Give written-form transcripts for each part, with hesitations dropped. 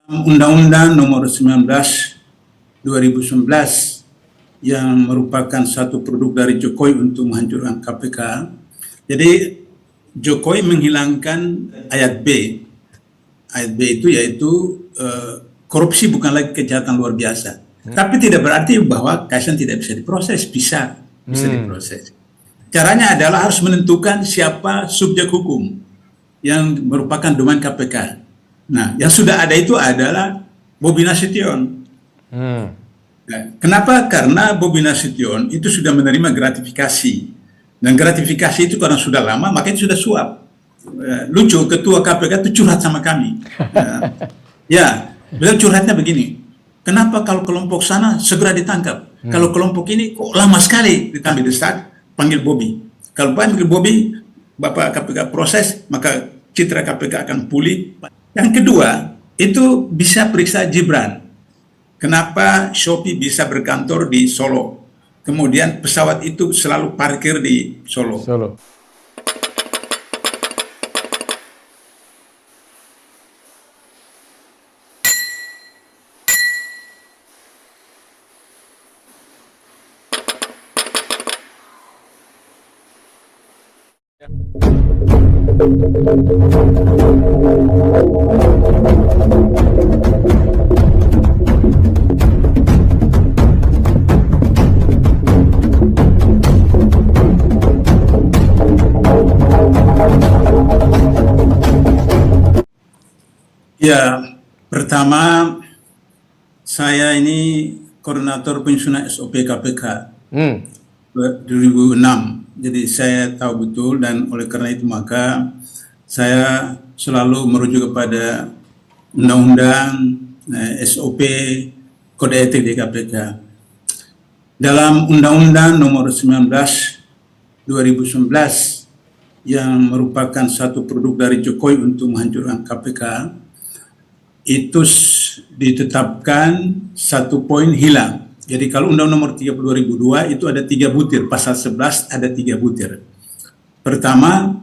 Undang-Undang Nomor 19 2011 yang merupakan satu produk dari Jokowi untuk menghancurkan KPK. Jadi Jokowi menghilangkan ayat B. Ayat B itu yaitu korupsi bukan lagi kejahatan luar biasa. Tapi tidak berarti bahwa Kaisang tidak bisa diproses, bisa diproses. Caranya adalah harus menentukan siapa subjek hukum yang merupakan domain KPK. Nah, yang sudah ada itu adalah Bobi Nasution. Nah, kenapa? Karena Bobi Nasution itu sudah menerima gratifikasi. Dan gratifikasi itu karena sudah lama, makanya sudah suap. Lucu, ketua KPK itu curhat sama kami. Ya, beliau curhatnya begini. Kenapa kalau kelompok sana segera ditangkap? Kalau kelompok ini kok lama sekali ditangkap di saat panggil Bobi. Kalau panggil Bobi, Bapak KPK proses, maka citra KPK akan pulih. Yang kedua, itu bisa periksa Gibran. Kenapa Shopee bisa berkantor di Solo? Kemudian pesawat itu selalu parkir di Solo. Ya, pertama saya ini koordinator penyusunan SOP KPK 2006. Jadi saya tahu betul dan oleh karena itu maka saya selalu merujuk kepada undang-undang, SOP, kode etik di KPK. Dalam Undang-Undang Nomor 19 2011 yang merupakan satu produk dari Jokowi untuk menghancurkan KPK, itu ditetapkan satu poin hilang. Jadi kalau Undang Nomor 30 2002 itu ada 3 butir, pasal 11 ada 3 butir. Pertama,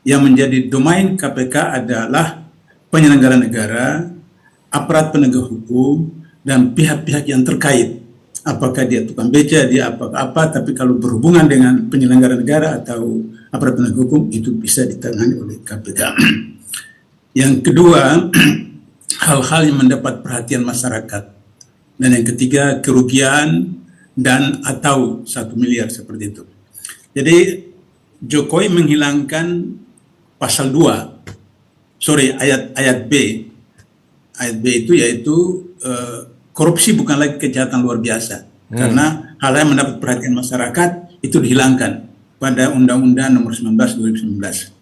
yang menjadi domain KPK adalah penyelenggara negara, aparat penegak hukum, dan pihak-pihak yang terkait. Apakah dia tukang beca, dia apa-apa, tapi kalau berhubungan dengan penyelenggara negara atau aparat penegak hukum, itu bisa ditangani oleh KPK. Yang kedua, hal-hal yang mendapat perhatian masyarakat. Dan yang ketiga, kerugian dan atau 1 miliar seperti itu. Jadi Jokowi menghilangkan pasal 2, ayat B. Ayat B itu yaitu korupsi bukan lagi kejahatan luar biasa. Karena hal yang mendapat perhatian masyarakat itu dihilangkan pada Undang-Undang Nomor 19 2019.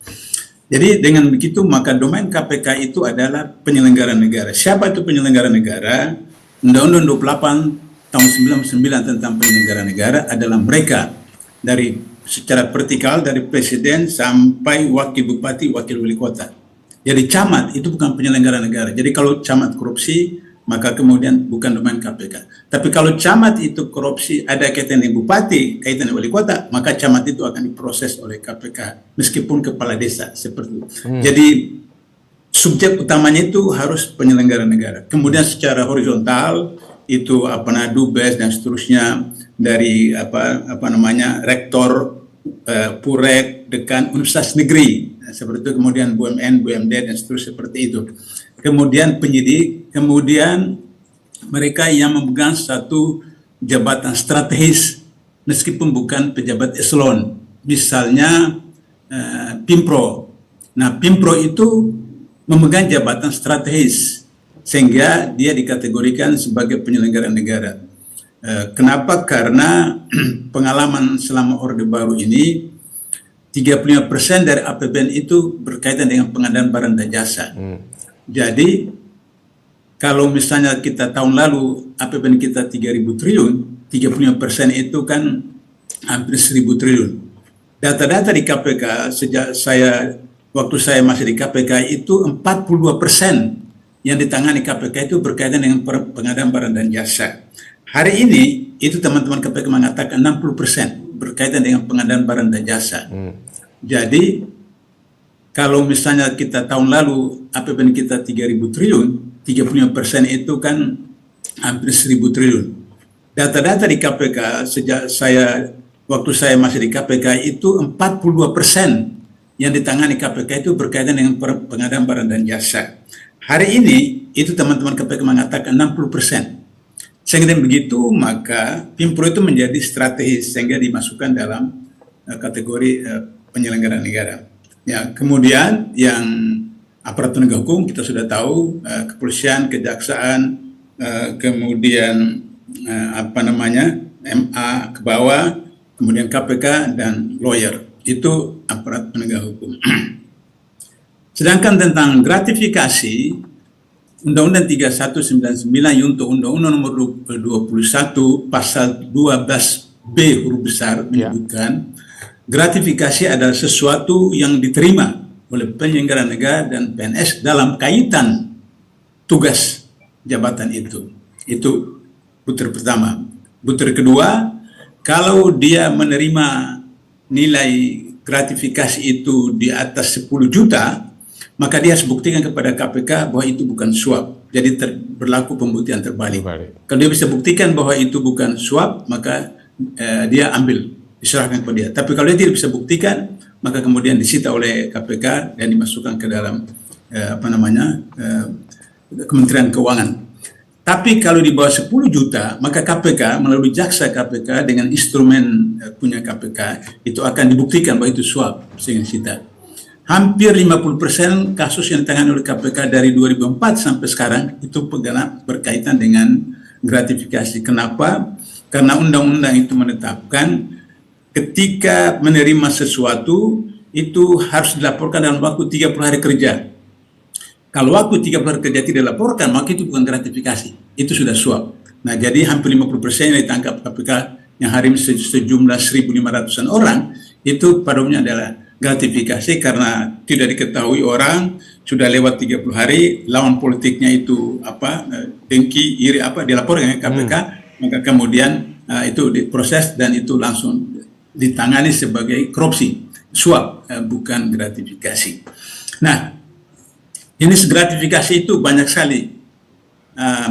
Jadi dengan begitu maka domain KPK itu adalah penyelenggara negara. Siapa itu penyelenggara negara? Undang-Undang 28 tahun 99 tentang penyelenggara negara adalah mereka dari secara vertikal dari presiden sampai wakil bupati, wakil wali kota. Jadi camat itu bukan penyelenggara negara. Jadi kalau camat korupsi maka kemudian bukan domain KPK. Tapi kalau camat itu korupsi ada kaitan dengan bupati, kaitan dengan wali kota, maka camat itu akan diproses oleh KPK meskipun kepala desa seperti itu. Jadi subjek utamanya itu harus penyelenggara negara. Kemudian secara horizontal itu dubes dan seterusnya dari rektor, purek, dekan universitas negeri seperti itu, kemudian BUMN, BUMD dan seterusnya seperti itu. Kemudian penyidik, kemudian mereka yang memegang satu jabatan strategis meskipun bukan pejabat eselon, misalnya Pimpro. Nah, Pimpro itu memegang jabatan strategis sehingga dia dikategorikan sebagai penyelenggara negara. Kenapa? Karena pengalaman selama Orde Baru ini 35% dari APBN itu berkaitan dengan pengadaan barang dan jasa. Jadi kalau misalnya kita tahun lalu APBN kita 3.000 triliun, 35% itu kan hampir 1.000 triliun. Data-data di KPK sejak waktu saya masih di KPK itu 42% yang ditangani KPK itu berkaitan dengan pengadaan barang dan jasa. Hari ini itu teman-teman KPK mengatakan 60% berkaitan dengan pengadaan barang dan jasa. Jadi kalau misalnya kita tahun lalu APBN kita 3.000 triliun, 35% itu kan hampir 1.000 triliun. Data-data di KPK sejak waktu saya masih di KPK itu 42% yang ditangani KPK itu berkaitan dengan pengadaan barang dan jasa. Hari ini itu teman-teman KPK mengatakan 60%. Sehingga dengan begitu maka Pimpro itu menjadi strategis sehingga dimasukkan dalam kategori penyelenggara negara. Ya, kemudian yang aparatur penegak hukum kita sudah tahu, kepolisian, kejaksaan, kemudian MA ke bawah, kemudian KPK dan lawyer, itu aparat penegak hukum. Sedangkan tentang gratifikasi, Undang-Undang 3199 untuk Undang-Undang nomor 21 pasal 12B huruf besar menyebutkan gratifikasi adalah sesuatu yang diterima oleh penyelenggara negara dan PNS dalam kaitan tugas jabatan itu. Itu butir pertama. Butir kedua, kalau dia menerima nilai gratifikasi itu di atas 10 juta, maka dia harus buktikan kepada KPK bahwa itu bukan suap. Jadi berlaku pembuktian terbalik. Kalau dia bisa buktikan bahwa itu bukan suap, maka dia ambil, diserahkan kepada dia. Tapi kalau dia tidak bisa buktikan, maka kemudian disita oleh KPK dan dimasukkan ke dalam Kementerian Keuangan. Tapi kalau di bawah 10 juta, maka KPK melalui jaksa KPK dengan instrumen punya KPK itu akan dibuktikan bahwa itu suap sehingga disita. Hampir 50% kasus yang ditangani oleh KPK dari 2004 sampai sekarang itu berkaitan dengan gratifikasi. Kenapa? Karena undang-undang itu menetapkan ketika menerima sesuatu itu harus dilaporkan dalam waktu 30 hari kerja. Kalau waktu 30 hari kerja tidak dilaporkan, maka itu bukan gratifikasi, itu sudah suap. Nah, jadi hampir 50% yang ditangkap KPK yang hari ini sejumlah 1.500-an orang, itu pada umumnya adalah gratifikasi karena tidak diketahui orang, sudah lewat 30 hari, lawan politiknya itu dengki, iri dilaporkan ke KPK, maka kemudian itu diproses dan itu langsung ditangani sebagai korupsi, suap, bukan gratifikasi. Nah, jenis gratifikasi itu banyak sekali,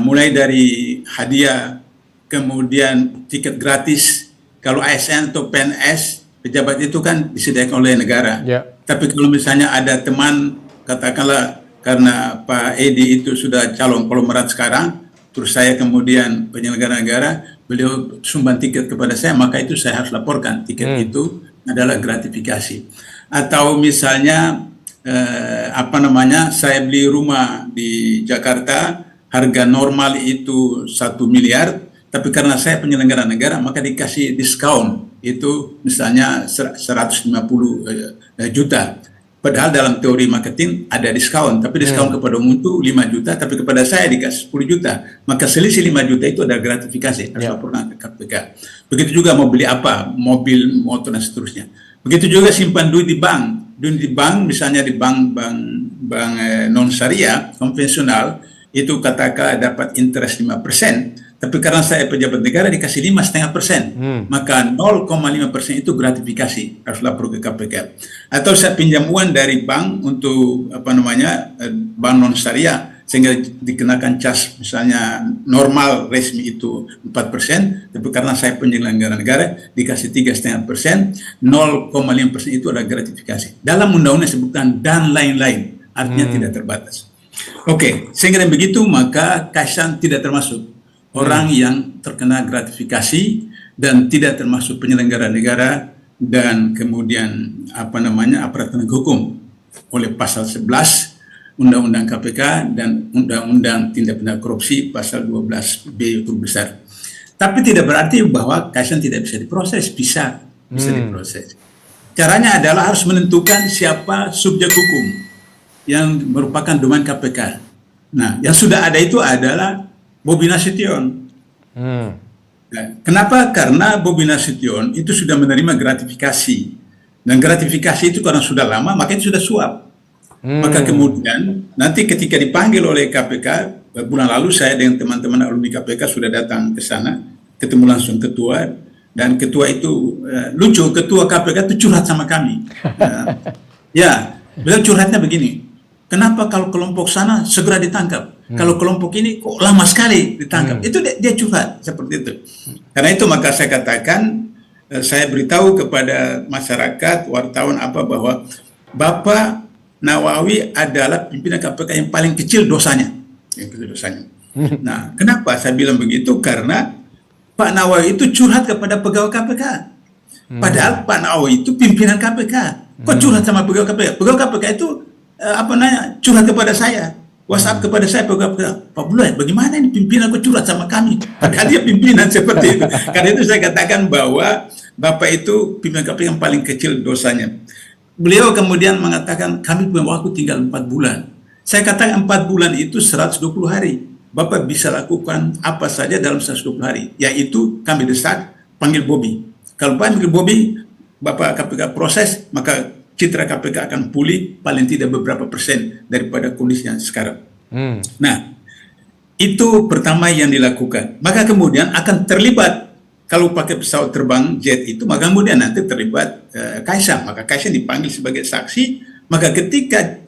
mulai dari hadiah, kemudian tiket gratis. Kalau ASN atau PNS, pejabat itu kan disediakan oleh negara. Tapi kalau misalnya ada teman, katakanlah karena Pak Edi itu sudah calon konglomerat sekarang, terus saya kemudian penyelenggara negara, beliau sumbang tiket kepada saya, maka itu saya harus laporkan. Tiket itu adalah gratifikasi. Atau misalnya saya beli rumah di Jakarta, harga normal itu 1 miliar, tapi karena saya penyelenggara negara maka dikasih diskon itu misalnya 150 juta. Padahal dalam teori marketing ada diskon, tapi diskon kepada umum itu 5 juta, tapi kepada saya dikasih 10 juta. Maka selisih 5 juta itu ada gratifikasi, harus laporkan ke KPK. Begitu juga mau beli apa, mobil, motor dan seterusnya. Begitu juga simpan duit di bank. Duit di bank, misalnya di bank non syariah konvensional itu katakan dapat interest 5%, tapi karena saya pejabat negara dikasih 5,5%, maka 0,5% itu gratifikasi, harus lapor ke KPK. Atau saya pinjam uang dari bank untuk bank non syariah sehingga dikenakan cas misalnya normal resmi itu 4%, tapi karena saya penyelenggara negara dikasih 3,5%, 0,5% itu adalah gratifikasi. Dalam undang-undang disebutkan dan lain-lain, artinya tidak terbatas. Oke, sehingga dengan begitu maka Kaisang tidak termasuk orang yang terkena gratifikasi dan tidak termasuk penyelenggara negara dan kemudian aparat penegak hukum oleh pasal 11 Undang-Undang KPK dan Undang-Undang Tindak Pidana Korupsi pasal 12B huruf besar. Tapi tidak berarti bahwa Kaisang tidak bisa diproses, bisa diproses. Caranya adalah harus menentukan siapa subjek hukum yang merupakan domain KPK. Nah, yang sudah ada itu adalah Bobi Nasution. Nah, kenapa? Karena Bobi Nasution itu sudah menerima gratifikasi. Dan gratifikasi itu karena sudah lama, maka itu sudah suap. Maka kemudian nanti ketika dipanggil oleh KPK, bulan lalu saya dengan teman-teman alumni KPK sudah datang ke sana, ketemu langsung ketua, dan ketua itu ketua KPK itu curhat sama kami. Beliau curhatnya begini, kenapa kalau kelompok sana segera ditangkap, kalau kelompok ini kok lama sekali ditangkap. Itu dia curhat seperti itu. Karena itu maka saya katakan, saya beritahu kepada masyarakat, wartawan bahwa Bapak Nawawi adalah pimpinan KPK yang paling kecil dosanya. Nah, kenapa saya bilang begitu? Karena Pak Nawawi itu curhat kepada pegawai KPK. Padahal Pak Nawawi itu pimpinan KPK. Kok curhat sama pegawai KPK? Pegawai KPK itu curhat kepada saya. WhatsApp kepada saya, Pak Bulai, bagaimana ini pimpinan kok curhat sama kami? Padahal dia pimpinan seperti itu. Karena itu saya katakan bahwa Bapak itu pimpinan KPK yang paling kecil dosanya. Beliau kemudian mengatakan, kami punya waktu tinggal 4 bulan. Saya katakan 4 bulan itu 120 hari. Bapak bisa lakukan apa saja dalam 120 hari. Yaitu kami desak, panggil Bobi. Kalau panggil Bobi, Bapak KPK proses, maka citra KPK akan pulih paling tidak beberapa persen daripada kondisinya sekarang. Nah, itu pertama yang dilakukan. Maka kemudian akan terlibat, kalau pakai pesawat terbang jet itu, maka kemudian nanti terlibat Kaisang. Maka Kaisang dipanggil sebagai saksi. Maka ketika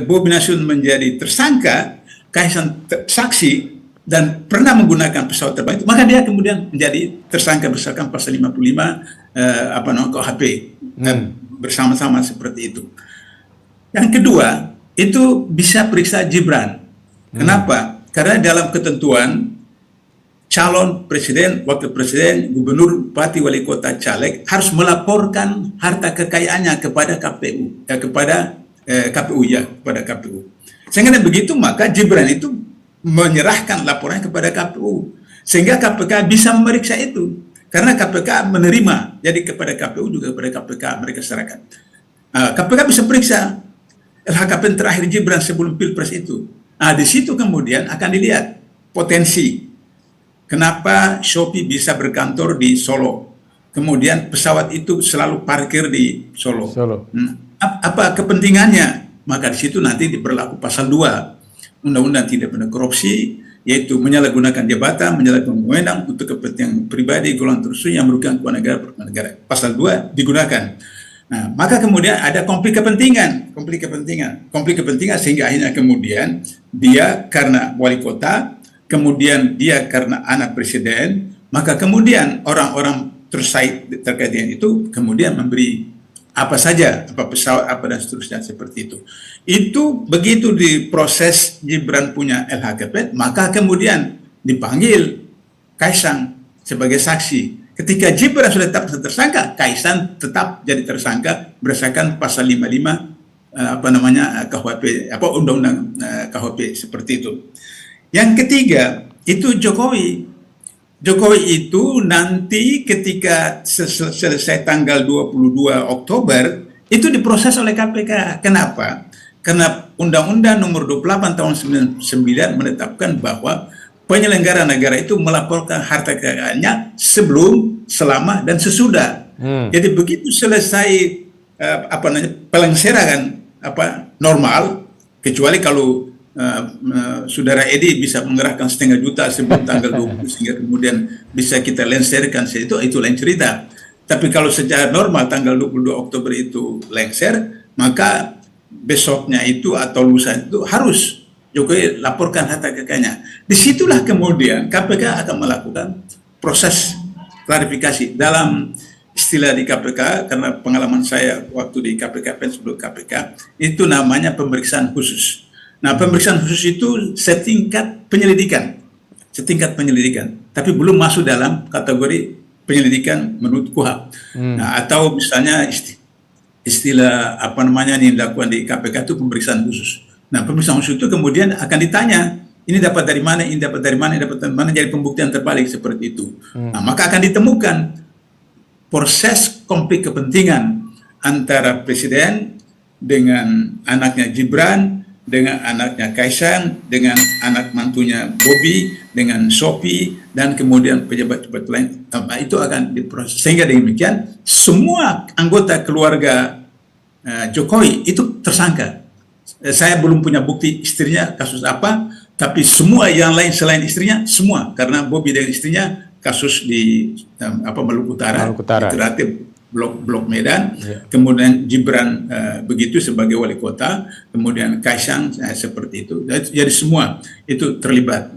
Bobi Nasution menjadi tersangka, Kaisang saksi dan pernah menggunakan pesawat terbang itu, maka dia kemudian menjadi tersangka berdasarkan pasal 55 KUHP bersama-sama seperti itu. Yang kedua, itu bisa periksa Gibran. Kenapa? Karena dalam ketentuan calon presiden, wakil presiden, gubernur, bupati, wali kota, caleg harus melaporkan harta kekayaannya kepada KPU, kepada KPU. Sehingga begitu maka Gibran itu menyerahkan laporannya kepada KPU, sehingga KPK bisa memeriksa itu. Karena KPK menerima, jadi kepada KPU juga kepada KPK mereka serahkan. KPK bisa periksa LHKPN terakhir Gibran sebelum Pilpres itu. Di situ kemudian akan dilihat potensi. Kenapa Shopee bisa berkantor di Solo? Kemudian pesawat itu selalu parkir di Solo. Apa kepentingannya? Maka di situ nanti berlaku pasal 2 Undang-Undang Tindak Pidana Korupsi, yaitu menyalahgunakan jabatan, menyalahgunakan wewenang untuk kepentingan pribadi, golongan tertentu yang merugikan keuangan negara, negara. Pasal 2 digunakan. Nah, maka kemudian ada konflik kepentingan sehingga akhirnya kemudian dia karena wali kota, kemudian dia karena anak presiden, maka kemudian orang-orang terkait dengan itu kemudian memberi apa saja, apa pesawat, apa dan seterusnya seperti itu. Itu begitu diproses Gibran punya LHKPN, maka kemudian dipanggil Kaisang sebagai saksi. Ketika Gibran sudah tetap tersangka, Kaisang tetap jadi tersangka berdasarkan pasal 55 KUHP, undang-undang KUHP seperti itu. Yang ketiga, itu Jokowi. Jokowi itu nanti ketika selesai tanggal 22 Oktober itu diproses oleh KPK. Kenapa? Karena Undang-Undang Nomor 28 Tahun 99 menetapkan bahwa penyelenggara negara itu melaporkan harta kekayaannya sebelum, selama, dan sesudah. Jadi begitu selesai pelengseran normal, kecuali kalau saudara Edi bisa mengerahkan 500 juta sebelum tanggal 20 sehingga kemudian bisa kita lengserkan, itu lain cerita. Tapi kalau secara normal tanggal 22 Oktober itu lengser, maka besoknya itu atau lusa itu harus Jokowi laporkan harta kekayaannya. Disitulah kemudian KPK akan melakukan proses klarifikasi. Dalam istilah di KPK, karena pengalaman saya waktu di KPK, sebelum KPK, itu namanya pemeriksaan khusus. Nah, pemeriksaan khusus itu setingkat penyelidikan, tapi belum masuk dalam kategori penyelidikan menurut KUHP. Nah, atau misalnya istilah yang dilakukan di KPK itu pemeriksaan khusus. Nah, pemeriksaan khusus itu kemudian akan ditanya, ini dapat dari mana, ini dapat dari mana, jadi pembuktian terbalik seperti itu. Nah, maka akan ditemukan proses konflik kepentingan antara presiden dengan anaknya Gibran, dengan anaknya Kaisang, dengan anak mantunya Bobi, dengan Shopee, dan kemudian pejabat-pejabat lain. Itu akan diproses. Sehingga demikian, semua anggota keluarga Jokowi itu tersangka. Saya belum punya bukti istrinya kasus apa, tapi semua yang lain selain istrinya, semua. Karena Bobi dan istrinya kasus di Maluku Utara. blok Medan, kemudian Gibran begitu sebagai wali kota, kemudian Kaisang seperti itu. Jadi semua itu terlibat.